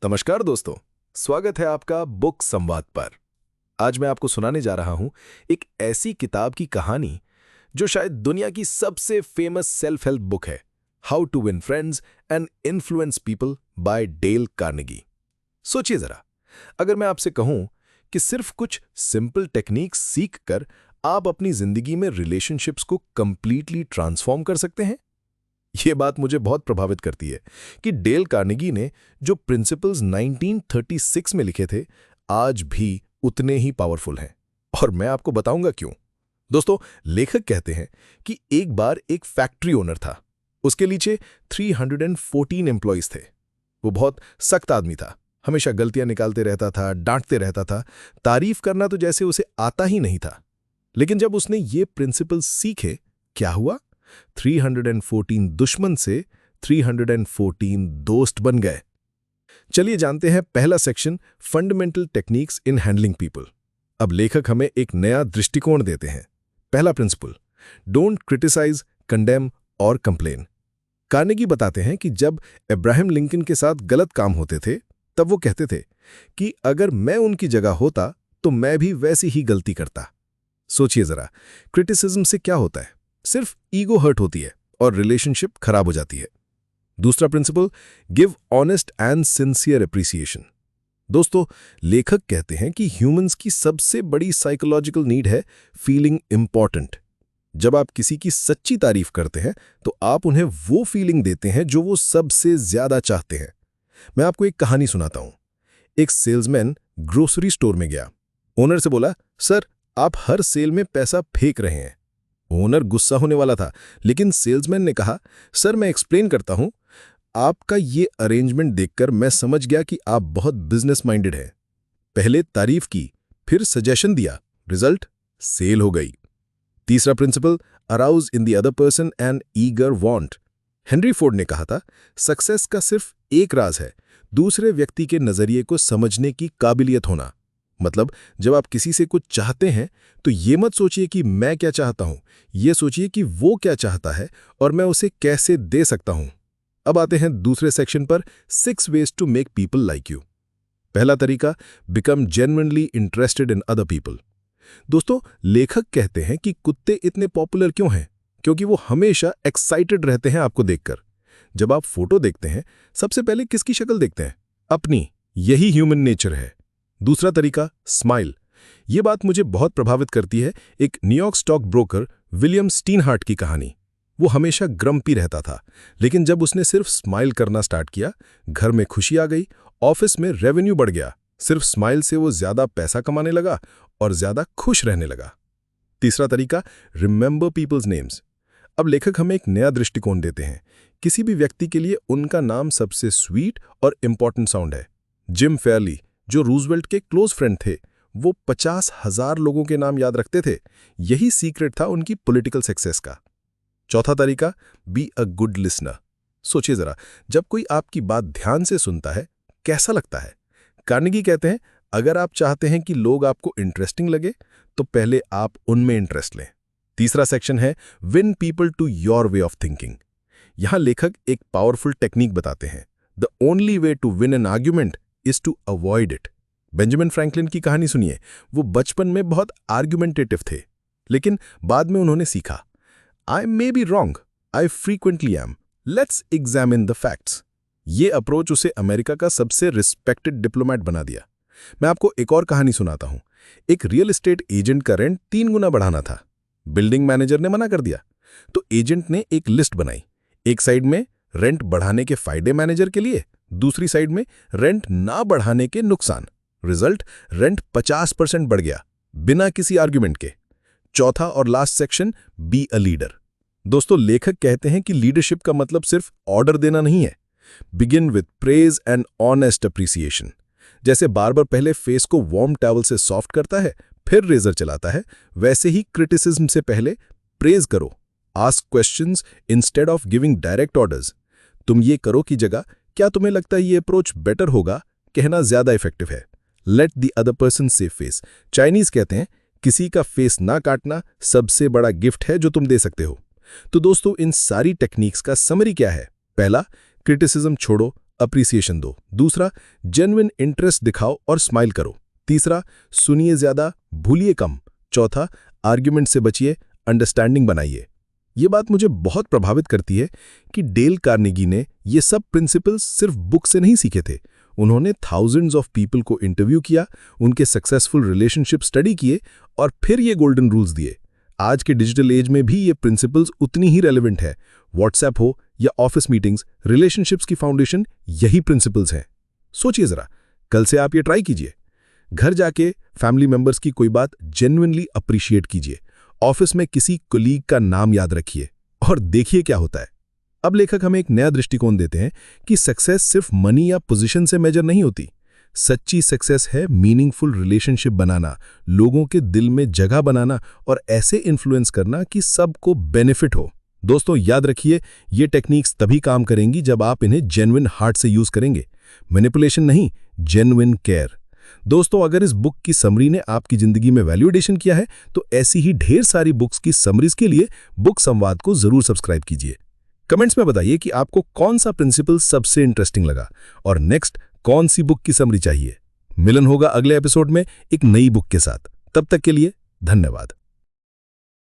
नमस्कार दोस्तों, स्वागत है आपका बुक संवाद पर। आज मैं आपको सुनाने जा रहा हूं एक ऐसी किताब की कहानी जो शायद दुनिया की सबसे फेमस सेल्फ हेल्प बुक है, how to win friends and influence people by Dale Carnegie. सोचिए जरा, अगर मैं आपसे कहूं कि सिर्फ कुछ सिंपल टेक्निक्स सीख कर आप अपनी जिंदगी में रिलेशनशिप्स को कंप्लीटली ट्रांसफॉर्म कर सकते हैं। ये बात मुझे बहुत प्रभावित करती है कि डेल कार्नेगी ने जो प्रिंसिपल्स 1936 में लिखे थे, आज भी उतने ही पावरफुल हैं। और मैं आपको बताऊंगा क्यों। दोस्तों, लेखक कहते हैं कि एक बार एक फैक्ट्री ओनर था। उसके नीचे 314 एम्प्लॉइज थे। वो बहुत सख्त आदमी था, हमेशा गलतियां निकालते रहता था, डांटते रहता था, तारीफ करना तो जैसे उसे आता ही नहीं था। लेकिन जब उसने ये प्रिंसिपल्स सीखे, क्या हुआ? 314 दुश्मन से 314 दोस्त बन गए। चलिए जानते हैं पहला section, fundamental techniques in handling people. अब लेखक हमें एक नया दृष्टिकोण देते हैं। पहला प्रिंसिपल, डोंट क्रिटिसाइज, कंडेम और कंप्लेन। कार्नेगी बताते हैं कि जब अब्राहम लिंकन के साथ गलत काम होते थे, तब वो कहते थे कि अगर मैं उनकी जगह होता तो मैं भी वैसी ही गलती करता। सोचिए जरा, क्रिटिसिज्म से क्या होता है? सिर्फ ईगो हर्ट होती है और रिलेशनशिप खराब हो जाती है। दूसरा principle, give honest and sincere appreciation. दोस्तों, लेखक कहते हैं कि ह्यूमंस की सबसे बड़ी साइकोलॉजिकल नीड है फीलिंग इंपॉर्टेंट। जब आप किसी की सच्ची तारीफ करते हैं तो आप उन्हें वो फीलिंग देते हैं जो वो सबसे ज्यादा चाहते हैं। मैं आपको एक कहानी सुनाता हूं। एक सेल्समैन ग्रोसरी स्टोर में गया। ओनर से बोला, सर, आप हर सेल में पैसा फेंक रहे हैं। ओनर गुस्सा होने वाला था, लेकिन सेल्समैन ने कहा, सर, मैं एक्सप्लेन करता हूं। आपका ये अरेंजमेंट देखकर मैं समझ गया कि आप बहुत बिजनेस माइंडेड हैं। पहले तारीफ की, फिर सजेशन दिया, रिजल्ट सेल हो गई। तीसरा principle, arouse in the other person and eager want. Henry Ford ने कहा था, सक्सेस का सिर्फ एक राज है, दूसरे व्यक्ति के नजरिए को समझने की काबिलियत होना। मतलब, जब आप किसी से कुछ चाहते हैं तो ये मत सोचिए कि मैं क्या चाहता हूं, ये सोचिए कि वो क्या चाहता है और मैं उसे कैसे दे सकता हूं। अब आते हैं दूसरे सेक्शन पर, 6 ways to make people like you. पहला तरीका, become genuinely interested in other people. दोस्तों, लेखक कहते हैं कि कुत्ते इतने पॉपुलर क्यों हैं? क्योंकि वो हमेशा एक्साइटेड रहते हैं आपको देखकर। जब आप फोटो देखते हैं, सबसे पहले किसकी शक्ल देखते हैं? अपनी। यही ह्यूमन नेचर है। दूसरा तरीका, स्माइल। ये बात मुझे बहुत प्रभावित करती है। एक न्यूयॉर्क स्टॉक ब्रोकर विलियम स्टीनहार्ट की कहानी। वो हमेशा ग्रम्पी रहता था, लेकिन जब उसने सिर्फ स्माइल करना स्टार्ट किया, घर में खुशी आ गई, ऑफिस में रेवेन्यू बढ़ गया। सिर्फ स्माइल से वो ज्यादा पैसा कमाने लगा और ज्यादा खुश रहने लगा। तीसरा तरीका, रिमेंबर पीपल्स नेम्स। अब लेखक हमें एक नया दृष्टिकोण देते हैं। किसी भी व्यक्ति के लिए उनका नाम सबसे स्वीट और इंपॉर्टेंट साउंड है। जिम फेयरली, जो रूजवेल्ट के क्लोज फ्रेंड थे, वो 50,000 लोगों के नाम याद रखते थे। यही सीक्रेट था उनकी पॉलिटिकल सक्सेस का। चौथा तरीका, बी अ गुड लिसनर। सोचिए जरा, जब कोई आपकी बात ध्यान से सुनता है, कैसा लगता है? कार्नेगी कहते हैं, अगर आप चाहते हैं कि लोग आपको इंटरेस्टिंग लगे, तो पहले आप उनमें इंटरेस्ट लें। तीसरा सेक्शन है, win people to your way of thinking. यहां लेखक एक पावरफुल टेक्निक बताते हैं। The only way to win an argument is to avoid it. Benjamin Franklin की कहानी सुनिए। वो बचपन में बहुत आर्ग्यूमेंटेटिव थे, लेकिन बाद में उन्होंने सीखा, I may be wrong, I frequently am, let's examine the facts. ये अप्रोच उसे अमेरिका का सबसे रिस्पेक्टेड डिप्लोमेट बना दिया। मैं आपको एक और कहानी सुनाता हूं। एक रियल एस्टेट एजेंट का रेंट 3 गुना बढ़ाना था। बिल्डिंग मैनेजर ने मना कर दिया, तो एजेंट ने एक लिस्ट बनाई। एक साइड में रेंट बढ़ाने के फायदे मैनेजर के लिए, दूसरी साइड में रेंट ना बढ़ाने के नुकसान। रिजल्ट, रेंट 50% बढ़ गया, बिना किसी आर्ग्यूमेंट के। चौथा और last section, be a leader. दोस्तों, लेखक कहते हैं कि लीडरशिप का मतलब सिर्फ ऑर्डर देना नहीं है। Begin with praise and honest appreciation. जैसे बार्बर पहले फेस को वार्म टॉवल से सॉफ्ट करता है, फिर रेजर चलाता है, वैसे ही क्रिटिसिज्म से पहले प्रेज करो। Ask questions instead of giving direct orders. तुम ये करो की जगह, क्या तुम्हें लगता है ये अप्रोच बेटर होगा, कहना ज्यादा इफेक्टिव है। लेट द अदर पर्सन से फेस। चाइनीज कहते हैं, किसी का फेस ना काटना सबसे बड़ा गिफ्ट है जो तुम दे सकते हो। तो दोस्तों, इन सारी टेक्निक्स का समरी क्या है? पहला, क्रिटिसिज्म छोड़ो, अप्रिसिएशन दो। दूसरा, जेन्युइन इंटरेस्ट दिखाओ और स्माइल करो। तीसरा, सुनिए ज्यादा, भूलिए कम। चौथा, आर्ग्यूमेंट से बचिए, अंडरस्टैंडिंग बनाइए। ये बात मुझे बहुत प्रभावित करती है कि डेल कार्नेगी ने ये सब प्रिंसिपल्स सिर्फ बुक से नहीं सीखे थे। उन्होंने थाउजेंड्स ऑफ पीपल को इंटरव्यू किया, उनके सक्सेसफुल रिलेशनशिप स्टडी किए और फिर ये गोल्डन रूल्स दिए। आज के डिजिटल एज में भी ये प्रिंसिपल्स उतनी ही रेलेवेंट है। व्हाट्सएप हो या ऑफिस मीटिंग्स, रिलेशनशिप्स की फाउंडेशन यही प्रिंसिपल्स हैं। सोचिए जरा, कल से आप ये ट्राई कीजिए। घर जाके फैमिली मेंबर्स की कोई बात जेन्युइनली अप्रिशिएट कीजिए। ऑफिस में किसी कोलीग का नाम याद रखिए और देखिए क्या होता है। अब लेखक हमें एक नया दृष्टिकोण देते हैं कि सक्सेस सिर्फ मनी या पोजीशन से मेजर नहीं होती। सच्ची सक्सेस है मीनिंगफुल रिलेशनशिप बनाना, लोगों के दिल में जगह बनाना और ऐसे इन्फ्लुएंस करना कि सबको बेनिफिट हो। दोस्तों, याद रखिए, ये टेक्निक्स तभी काम करेंगी जब आप इन्हें जेन्युइन हार्ट से यूज करेंगे। मैनिपुलेशन नहीं, जेन्युइन केयर। दोस्तों, अगर इस बुक की समरी ने आपकी जिंदगी में वैल्यू एडिशन किया है तो ऐसी ही ढेर सारी बुक्स की समरीज के लिए बुक संवाद को जरूर सब्सक्राइब कीजिए। कमेंट्स में बताइए कि आपको कौन सा प्रिंसिपल सबसे इंटरेस्टिंग लगा और नेक्स्ट कौन सी बुक की समरी चाहिए। मिलन होगा अगले एपिसोड में एक नई बुक के साथ। तब तक के लिए धन्यवाद।